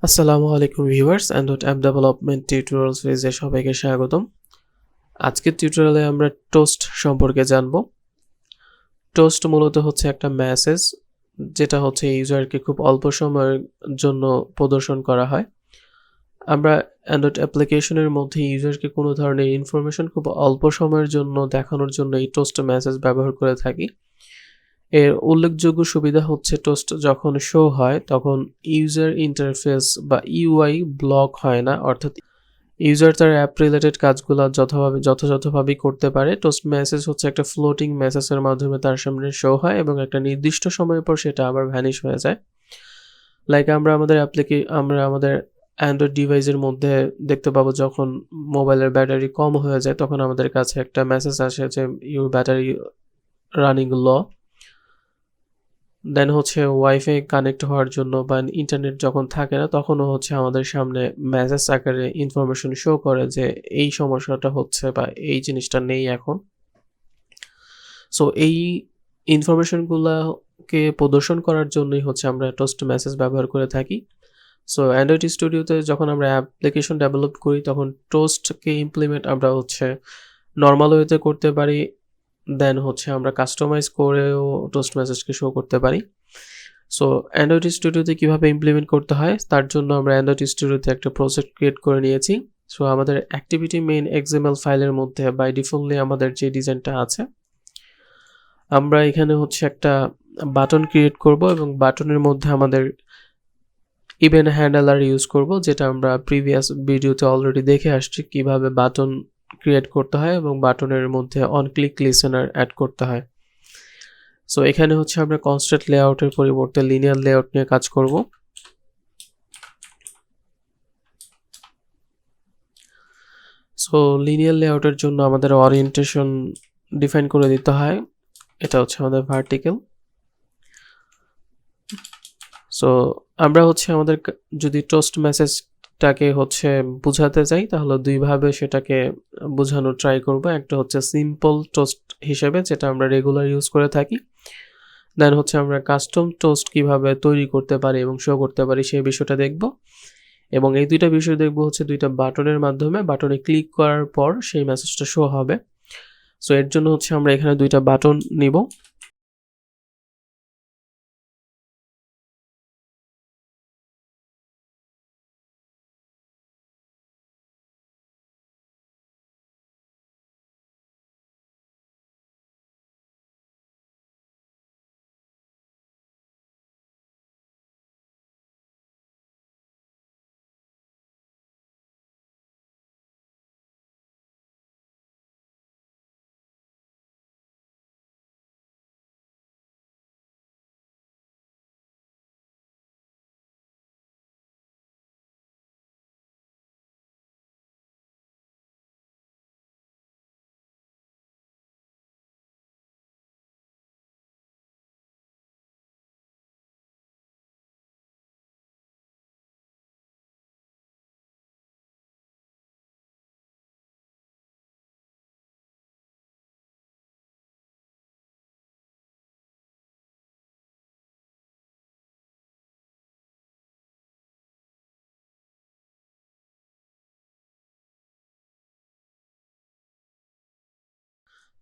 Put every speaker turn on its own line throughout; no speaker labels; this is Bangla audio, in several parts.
আসসালামু আলাইকুম viewers, Android app development tutorial সিরিজে সবাইকে স্বাগতম। আজকের টিউটোরিয়ালে আমরা টোস্ট সম্পর্কে জানব। টোস্ট মূলত হচ্ছে একটা মেসেজ, যেটা হচ্ছে ইউজারকে খুব অল্প সময়ের জন্য প্রদর্শন করা হয়। আমরা অ্যান্ড্রয়েড অ্যাপ্লিকেশনের মধ্যে ইউজারকে কোনো ধরনের ইনফরমেশন খুব অল্প সময়ের জন্য দেখানোর জন্য এই টোস্ট মেসেজ ব্যবহার করে থাকি। এর উল্লেখযোগ্য সুবিধা হচ্ছে টোস্ট যখন শো হয় তখন ইউজার ইন্টারফেস বা ইউআই ব্লক হয় না, অর্থাৎ ইউজার তার অ্যাপ রিলেটেড কাজগুলো যথাযথভাবেই করতে পারে। টোস্ট মেসেজ হচ্ছে একটা ফ্লোটিং মেসেজের মাধ্যমে তার সামনে শো হয় এবং একটা নির্দিষ্ট সময় পর সেটা আবার ভ্যানিশ হয়ে যায়। লাইক আমরা আমাদের অ্যান্ড্রয়েড ডিভাইসের মধ্যে দেখতে পাবো, যখন মোবাইলের ব্যাটারি কম হয়ে যায় তখন আমাদের কাছে একটা মেসেজ আসে যে ইউর ব্যাটারি রানিং লো। দেন হচ্ছে ওয়াইফাই কানেক্ট হওয়ার জন্য বা ইন্টারনেট যখন থাকে না তখনও হচ্ছে আমাদের সামনে মেসেজ আকারে ইনফরমেশন শো করে যে এই সমস্যাটা হচ্ছে বা এই জিনিসটা নেই এখন। সো এই ইনফরমেশনগুলোকে প্রদর্শন করার জন্যই হচ্ছে আমরা টোস্ট মেসেজ ব্যবহার করে থাকি। সো অ্যান্ড্রয়েড স্টুডিওতে যখন আমরা অ্যাপ্লিকেশন ডেভেলপ করি তখন টোস্টকে ইমপ্লিমেন্ট আমরা হচ্ছে নর্মাল ওয়েতে করতে পারি। দেন হচ্ছে আমরা কাস্টমাইজ করেও টোস্ট মেসেজকে শো করতে পারি। সো অ্যান্ড্রয়েড স্টুডিওতে কীভাবে ইমপ্লিমেন্ট করতে হয় তার জন্য আমরা অ্যান্ড্রয়েড স্টুডিওতে একটা প্রজেক্ট ক্রিয়েট করে নিয়েছি। সো আমাদের অ্যাক্টিভিটি মেইন এক্সএমএল ফাইলের মধ্যে বাই ডিফল্টলি আমাদের যে ডিজাইনটা আছে, আমরা এখানে হচ্ছে একটা বাটন ক্রিয়েট করব এবং বাটনের মধ্যে আমাদের ইভেন্ট হ্যান্ডলার ইউজ করব, যেটা আমরা প্রিভিয়াস ভিডিওতে অলরেডি দেখে আসছি কিভাবে বাটন ক্রিয়েট করতে হয় এবং বাটনের মধ্যে অন ক্লিক লিসেনার অ্যাড করতে হয়। সো এখানে হচ্ছে আমরা কনস্ট্যান্ট লেআউটের পরিবর্তে লিনিয়ার লেআউট নিয়ে কাজ করব। সো লিনিয়ার লেআউটের জন্য আমাদের ওরিয়েন্টেশন ডিফাইন করে দিতে হয়। এটা হচ্ছে আমাদের ভার্টিক্যাল। সো আমরা হচ্ছে আমাদের যদি টোস্ট মেসেজটাকে হচ্ছে বোঝাতে চাই তাহলে দুইভাবে সেটাকে বোঝানোর ট্রাই করব। একটা হচ্ছে সিম্পল টোস্ট হিসেবে, যেটা আমরা রেগুলার ইউজ করে থাকি। দেন হচ্ছে আমরা কাস্টম টোস্ট কিভাবে তৈরি করতে পারি এবং শো করতে পারি সেই বিষয়টা দেখব। এবং এই দুইটা বিষয় দেখব হচ্ছে দুইটা বাটনের মাধ্যমে। বাটনে ক্লিক করার পর সেই মেসেজটা শো হবে। সো এর জন্য হচ্ছে আমরা এখানে দুইটা বাটন নিব।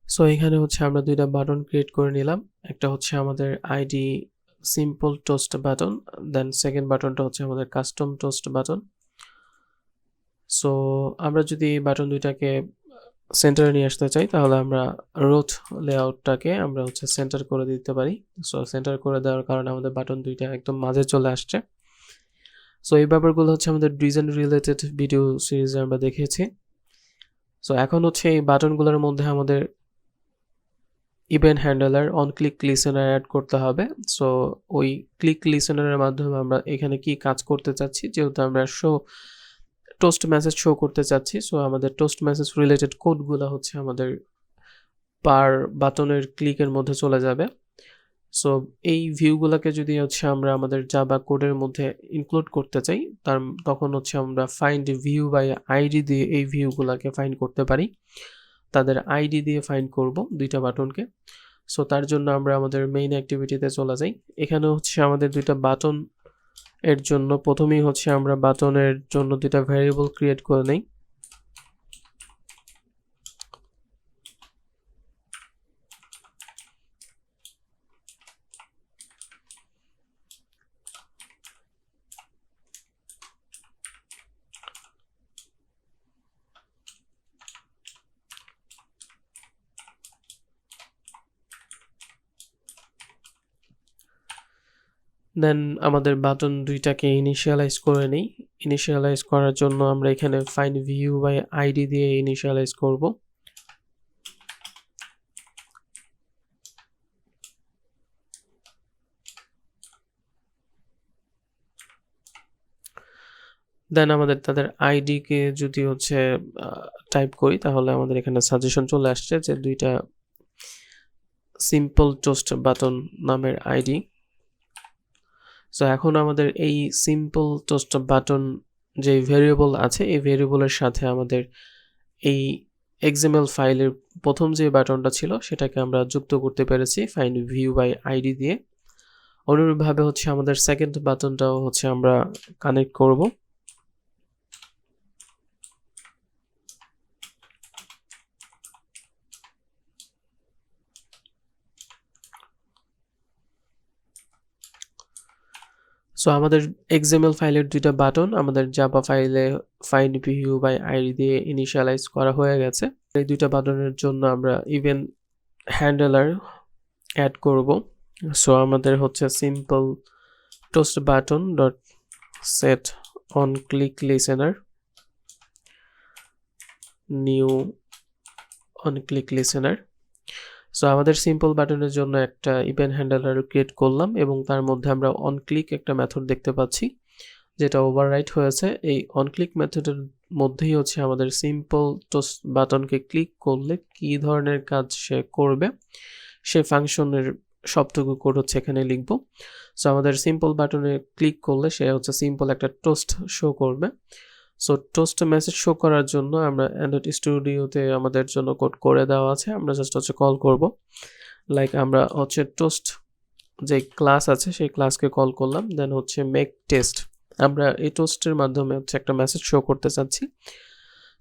সো এখানে হচ্ছে আমরা দুইটা বাটন ক্রিয়েট করে নিলাম। একটা হচ্ছে আমাদের ID simple toast button, then second বাটনটা হচ্ছে আমাদের কাস্টম টোস্ট বাটন। সো আমরা যদি এই বাটন দুইটাকে সেন্টারে নিয়ে আসতে চাই তাহলে আমরা রোথ লেআউটটাকে আমরা হচ্ছে সেন্টার করে দিতে পারি। সো সেন্টার করে দেওয়ার কারণে আমাদের বাটন দুইটা একদম মাঝে চলে আসছে। সো এই ব্যাপারগুলো হচ্ছে আমাদের ডিজাইন রিলেটেড ভিডিও সিরিজে আমরা দেখেছি। সো এখন হচ্ছে এই বাটনগুলোর মধ্যে আমাদের event handler on click listener add করতে হবে। সো ওই ক্লিক লিসেনারের মাধ্যমে আমরা এখানে কি কাজ করতে চাচ্ছি, যেহেতু আমরা টোস্ট মেসেজ শো করতে চাচ্ছি। সো আমাদের টোস্ট মেসেজ রিলেটেড কোডগুলো হচ্ছে আমাদের পার বাটনের ক্লিকের মধ্যে চলে যাবে। সো এই ভিউগুলোকে যদি হচ্ছে আমরা আমাদের জাভা কোডের মধ্যে ইনক্লুড করতে চাই তখন হচ্ছে আমরা ফাইন্ড ভিউ বাই আইডি দিয়ে এই ভিউগুলোকে ফাইন্ড করতে পারি। তাদের আইডি দিয়ে ফাইন্ড করব দুইটা বাটনকে। সো তার জন্য আমরা আমাদের মেইন অ্যাক্টিভিটিতে চলে যাই। এখানে হচ্ছে আমাদের দুইটা বাটন এর জন্য প্রথমেই হচ্ছে আমরা বাটনের জন্য দুইটা ভ্যারিয়েবল ক্রিয়েট করে নেই। দেন আমাদের বাটন দুইটাকে ইনিশিয়ালাইজ করে নেই। ইনিশিয়ালাইজ করার জন্য আমরা এখানে ফাইন্ড ভিউ বাই আইডি দিয়ে ইনিশিয়ালাইজ করব। দেন আমাদের তাদের আইডি কে যদি হচ্ছে টাইপ করি তাহলে আমাদের এখানে সাজেশন চলে আসছে যে দুইটা সিম্পল টোস্ট বাটন নামের আইডি। সো এখন আমাদের এই সিম্পল টোস্ট বাটন যে ভেরিয়েবল আছে এই ভেরিয়েবলের সাথে আমাদের এই এক্সএমএল ফাইলের প্রথম যে বাটনটা ছিল সেটাকে আমরা যুক্ত করতে পেরেছি ফাইন্ড ভিউ বাই আইডি দিয়ে। অনুরূপভাবে হচ্ছে আমাদের সেকেন্ড বাটনটাও হচ্ছে আমরা কানেক্ট করব। সো আমাদের এক্সএমএল ফাইলের দুইটা বাটন আমাদের জাভা ফাইলে ফাইন্ড ভিউ বাই আইডি দিয়ে ইনিশিয়ালাইজ করা হয়ে গেছে। এই দুইটা বাটনের জন্য আমরা ইভেন্ট হ্যান্ডলার অ্যাড করব। সো আমাদের হচ্ছে simple toast button dot set on click listener new on click listener. So আমাদের সিম্পল বাটনের জন্য একটা ইভেন্ট হ্যান্ডলার ক্রিয়েট করলাম এবং তার মধ্যে আমরা অন ক্লিক একটা মেথড দেখতে পাচ্ছি যেটা ওভাররাইট হয়েছে। এই অন ক্লিক মেথডের মধ্যেই হচ্ছে আমাদের সিম্পল টোস্ট বাটনকে ক্লিক করলে কি ধরনের কাজ সে করবে সে ফাংশনের সবটুকু কোড হচ্ছে এখানে লিখব। সো আমাদের সিম্পল বাটনে ক্লিক করলে সে হচ্ছে সিম্পল একটা টোস্ট শো করবে। সো টোস্ট মেসেজ শো করার জন্য আমরা অ্যান্ড্রয়েড স্টুডিওতে আমাদের জন্য কোড করে দেওয়া আছে, আমরা জাস্ট হচ্ছে কল করব। লাইক আমরা হচ্ছে টোস্ট যে ক্লাস আছে সেই ক্লাসকে কল করলাম, দেন হচ্ছে মেক টেস্ট, আমরা এই টোস্টের মাধ্যমে হচ্ছে একটা মেসেজ শো করতে চাচ্ছি।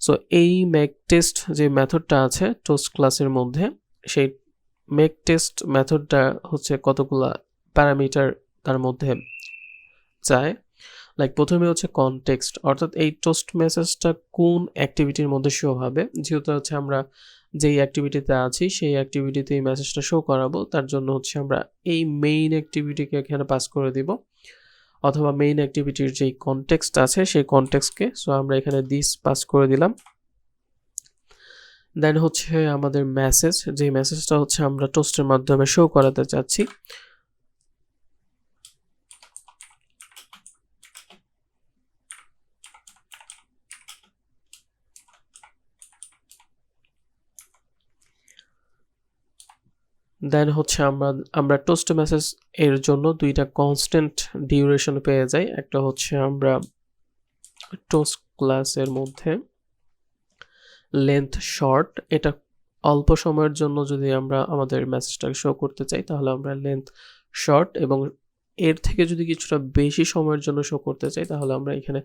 সো এই মেক টেস্ট যে মেথডটা আছে টোস্ট ক্লাসের মধ্যে, সেই মেক টেস্ট মেথডটা হচ্ছে কতগুলা প্যারামিটার তার মধ্যে চায়। লাইক প্রথমে হচ্ছে কনটেক্সট, অর্থাৎ এই টোস্ট মেসেজটা কোন অ্যাক্টিভিটির মধ্যে শো হবে, যেহেতু হচ্ছে আমরা যেই অ্যাক্টিভিটিতে আছি সেই অ্যাক্টিভিটিতে এই মেসেজটা শো করাবো, তার জন্য হচ্ছে আমরা এই মেইন অ্যাক্টিভিটিকে এখানে পাস করে দিব, অথবা মেইন অ্যাক্টিভিটির যেই কনটেক্সট আছে সেই কনটেক্সটকে। সো আমরা এখানে দিস পাস করে দিলাম। দেন হচ্ছে আমাদের মেসেজ, যে মেসেজটা হচ্ছে আমরা টোস্টের মাধ্যমে শো করাতে চাচ্ছি, দেন হচ্ছে আমরা টোস্ট মেসেজ এর জন্য দুইটা কনস্ট্যান্ট ডিউরেশন পেয়ে যাই। একটা হচ্ছে আমরা টোস্ট ক্লাসের মধ্যে লেন্থ শর্ট, এটা অল্প সময়ের জন্য যদি আমরা আমাদের মেসেজটাকে শো করতে চাই তাহলে আমরা লেন্থ শর্ট, এবং এর থেকে যদি কিছুটা বেশি সময়ের জন্য শো করতে চাই তাহলে আমরা এখানে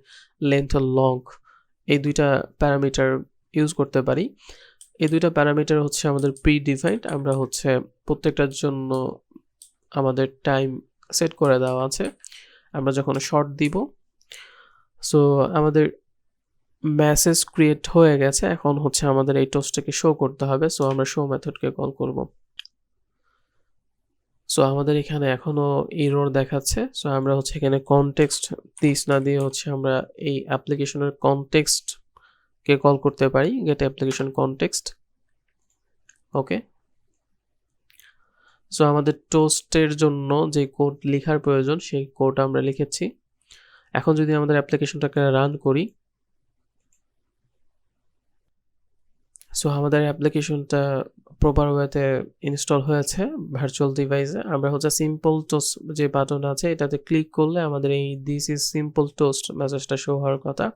লেন্থ লং, এই দুইটা প্যারামিটার ইউজ করতে পারি। এই দুইটা প্যারামিটার হচ্ছে আমাদের প্রি ডিফাইন্ড, আমরা হচ্ছে প্রত্যেকটার জন্য আমাদের টাইম সেট করে দেওয়া আছে আমরা যখন শর্ট দিব। সো আমাদের মেসেজ ক্রিয়েট হয়ে গেছে, এখন হচ্ছে আমাদের এই টোস্টটাকে শো করতে হবে। সো আমরা শো মেথডকে কল করব। সো আমাদের এখানে এখনো এরর দেখাচ্ছে। সো আমরা হচ্ছে এখানে কনটেক্সট দিস না দিয়ে হচ্ছে আমরা এই অ্যাপ্লিকেশনের কনটেক্সট কে কল করতে পারি, গেট অ্যাপ্লিকেশন কনটেক্সট। ওকে, সো আমাদের টোস্টের জন্য যে কোড লেখার প্রয়োজন সেই কোড আমরা লিখেছি। এখন যদি আমাদের অ্যাপ্লিকেশনটাকে রান করি, সো আমাদের অ্যাপ্লিকেশনটা প্রপার ওয়েতে ইনস্টল হয়েছে ভার্চুয়াল ডিভাইসে। আমরা হচ্ছে সিম্পল টোস্ট যে বাটন আছে এটাতে ক্লিক করলে আমাদের এই দিস ইজ সিম্পল টোস্ট মেসেজটা শো হওয়ার কথা।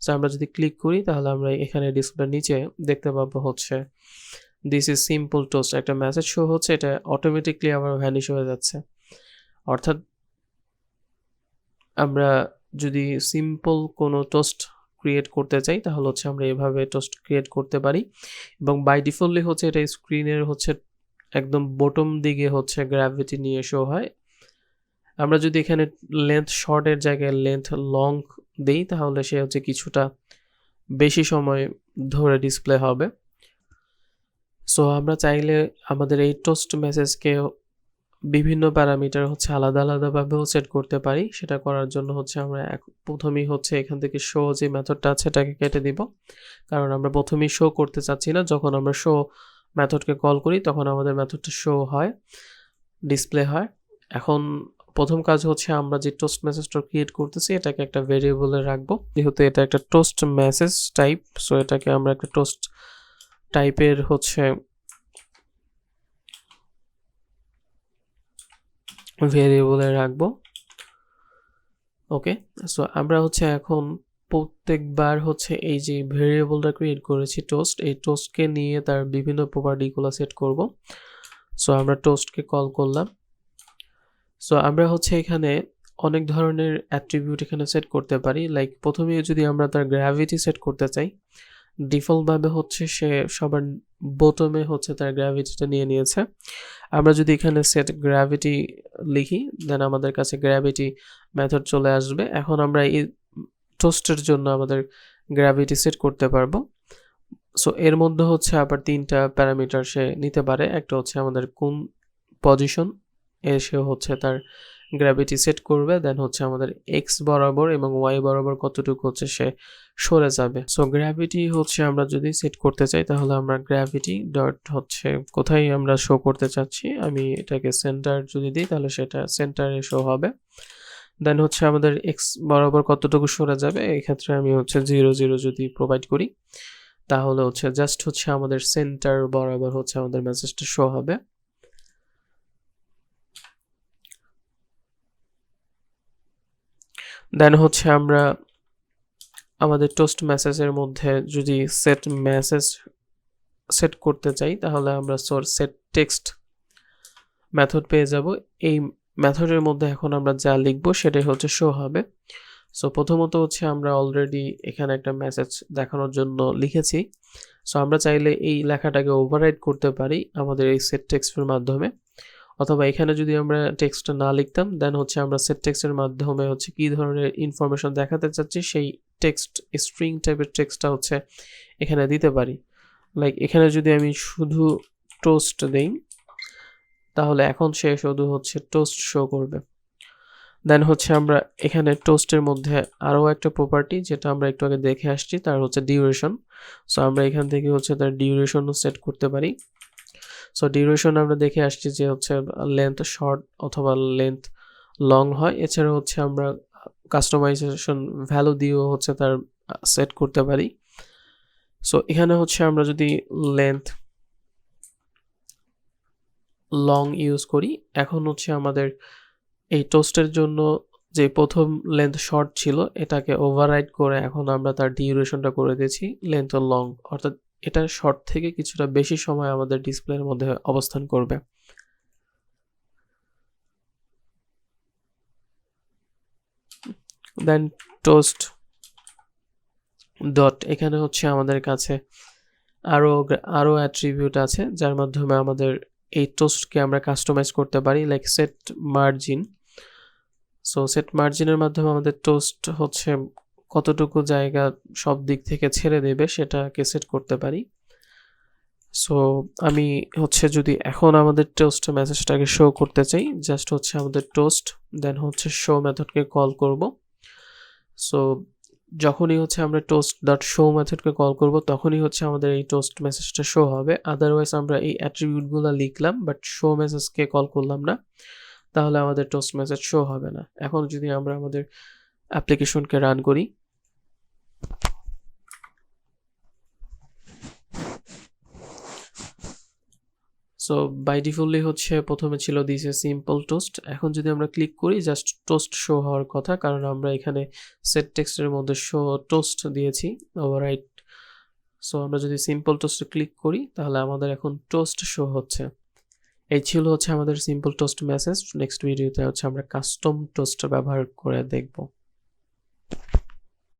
সো আমরা যদি ক্লিক করি তাহলে আমরা এখানে ডিসপ্লের নিচে দেখতে পাবো হচ্ছে দিস ইজ সিম্পল টোস্ট একটা মেসেজ শো হচ্ছে, এটা অটোমেটিকলি আবার ভ্যানিশ হয়ে যাচ্ছে। অর্থাৎ আমরা যদি সিম্পল কোনো টোস্ট ক্রিয়েট করতে চাই তাহলে হচ্ছে আমরা এভাবে টোস্ট ক্রিয়েট করতে পারি এবং বাই ডিফল্টলি হচ্ছে এটা স্ক্রিনের হচ্ছে একদম বটম দিকে হচ্ছে গ্র্যাভিটি নিয়ে শো হয়। আমরা যদি এখানে লেন্থ শর্টের জায়গায় লেন্থ লং দেই তাহলে সে হচ্ছে কিছুটা বেশি সময় ধরে ডিসপ্লে হবে। সো আমরা চাইলে আমাদের এই টোস্ট মেসেজকে বিভিন্ন প্যারামিটার হচ্ছে আলাদা আলাদাভাবেও সেট করতে পারি। সেটা করার জন্য হচ্ছে আমরা প্রথমেই হচ্ছে এখান থেকে শো যে মেথডটা আছে এটাকে কেটে দিব, কারণ আমরা প্রথমেই শো করতে চাচ্ছি না। যখন আমরা শো মেথডকে কল করি তখন আমাদের মেথডটা শো হয়, ডিসপ্লে হয়। এখন প্রথম কাজ হচ্ছে আমরা যে টোস্ট মেসেজটা ক্রিয়েট করতেছি এটাকে একটা ভেরিয়েবলে রাখবো, যেহেতু এটা একটা টোস্ট মেসেজ টাইপ। সো এটাকে আমরা একটা টোস্ট টাইপের হচ্ছে ভেরিয়েবলে রাখবো। ওকে, সো আমরা হচ্ছে এখন প্রত্যেকবার হচ্ছে এই যে ভেরিয়েবলটা ক্রিয়েট করেছি টোস্ট, এই টোস্টকে নিয়ে তার বিভিন্ন প্রপার্টিগুলো সেট করব। সো আমরা টোস্টকে কল করলাম। সো আমরা হচ্ছে এখানে অনেক ধরনের অ্যাট্রিবিউট এখানে সেট করতে পারি। লাইক প্রথমে যদি আমরা তার গ্র্যাভিটি সেট করতে চাই, ডিফল্টভাবে হচ্ছে সে সবার বোতমে হচ্ছে তার গ্র্যাভিটিটা নিয়ে নিয়েছে। আমরা যদি এখানে সেট গ্র্যাভিটি লিখি দেন আমাদের কাছে গ্র্যাভিটি মেথড চলে আসবে। এখন আমরা এই টোস্টের জন্য আমাদের গ্র্যাভিটি সেট করতে পারবো। সো এর মধ্যে হচ্ছে আবার তিনটা প্যারামিটার সে নিতে পারে। একটা হচ্ছে আমাদের কোন পজিশন সে হচ্ছে তার গ্র্যাভিটি সেট করবে, দেন হচ্ছে আমাদের এক্স বরাবর এবং ওয়াই বরাবর কতটুকু হচ্ছে সে সরে যাবে। সো গ্র্যাভিটি হচ্ছে আমরা যদি সেট করতে চাই তাহলে আমরা গ্র্যাভিটি ডট হচ্ছে কোথায় আমরা শো করতে চাচ্ছি, আমি এটাকে সেন্টার যদি দিই তাহলে সেটা সেন্টারে শো হবে। দেন হচ্ছে আমাদের এক্স বরাবর কতটুকু সরে যাবে, এই ক্ষেত্রে আমি হচ্ছে 0 0 যদি প্রোভাইড করি তাহলে হচ্ছে জাস্ট হচ্ছে আমাদের সেন্টার বরাবর হচ্ছে আমাদের মেসেজটা শো হবে। দেন হচ্ছে আমরা আমাদের টোস্ট মেসেজের মধ্যে যদি সেট মেসেজ সেট করতে চাই তাহলে আমরা সেট টেক্সট মেথড পেয়ে যাব। এই মেথডের মধ্যে এখন আমরা যা লিখবো সেটাই হচ্ছে শো হবে। সো প্রথমত হচ্ছে আমরা অলরেডি এখানে একটা মেসেজ দেখানোর জন্য লিখেছি। সো আমরা চাইলে এই লেখাটাকে ওভাররাইট করতে পারি আমাদের এই সেট টেক্সটের মাধ্যমে, অথবা এখানে যদি আমরা টেক্সটটা না লিখতাম দেন হচ্ছে আমরা সেট টেক্সটের মাধ্যমে হচ্ছে কী ধরনের ইনফরমেশন দেখাতে চাচ্ছি সেই টেক্সট স্ট্রিং টাইপের টেক্সটটা হচ্ছে এখানে দিতে পারি। লাইক এখানে যদি আমি শুধু টোস্ট দেই তাহলে এখন সে শুধু হচ্ছে টোস্ট শো করবে। দেন হচ্ছে আমরা এখানে টোস্টের মধ্যে আরও একটা প্রপার্টি যেটা আমরা একটু আগে দেখে আসছি তার হচ্ছে ডিউরেশন। সো আমরা এখান থেকে হচ্ছে তার ডিউরেশনও সেট করতে পারি। সো ডিউরেশন আমরা দেখে আসছি যে হচ্ছে লেন্থ শর্ট অথবা লেন্থ লং হয়। এছাড়া হচ্ছে আমরা কাস্টমাইজেশন ভ্যালু দিয়েও হচ্ছে তার সেট করতে পারি। সো এখানে হচ্ছে আমরা যদি লেন্থ লং ইউজ করি, এখন হচ্ছে আমাদের এই টোস্টের জন্য যে প্রথম লেন্থ শর্ট ছিল এটাকে ওভাররাইড করে এখন আমরা তার ডিউরেশনটা করে দিয়েছি লেন্থ লং, অর্থাৎ এটা শর্ট থেকে কিছুটা বেশি সময় আমাদের ডিসপ্লের মধ্যে অবস্থান করবে। দেন টোস্ট ডট, এখানে হচ্ছে আমাদের কাছে আরও অ্যাট্রিবিউট আছে যার মাধ্যমে আমাদের এই টোস্টকে আমরা কাস্টমাইজ করতে পারি, like set margin. So set মার্জিনের মাধ্যমে আমাদের টোস্ট হচ্ছে কতটুকু জায়গা সব দিক থেকে ছেড়ে দেবে সেটাকে সেট করতে পারি। সো আমি হচ্ছে যদি এখন আমাদের টোস্ট মেসেজটাকে শো করতে চাই জাস্ট হচ্ছে আমাদের টোস্ট দেন হচ্ছে শো মেথডকে কল করব। সো যখনই হচ্ছে আমরা টোস্ট ডট শো মেথডকে কল করব তখনই হচ্ছে আমাদের এই টোস্ট মেসেজটা শো হবে। আদারওয়াইজ আমরা এই অ্যাট্রিবিউটগুলো লিখলাম বাট শো মেসেজকে কল করলাম না, তাহলে আমাদের টোস্ট মেসেজ শো হবে না। এখন যদি আমরা আমাদের অ্যাপ্লিকেশনকে রান করি, সো বাই ডিফল্টলি হচ্ছে প্রথমে ছিল দিস এ সিম্পল টোস্ট। এখন যদি আমরা ক্লিক করি জাস্ট টোস্ট শো হওয়ার কথা, কারণ আমরা এখানে সেট টেক্সটের মধ্যে শো টোস্ট দিয়েছি ওভাররাইট। সো আমরা যদি সিম্পল টোস্টে ক্লিক করি তাহলে আমাদের এখন টোস্ট শো হচ্ছে। এই ছিল হচ্ছে আমাদের সিম্পল টোস্ট মেসেজ। নেক্সট ভিডিওতে হচ্ছে আমরা কাস্টম টোস্ট ব্যবহার করে দেখব।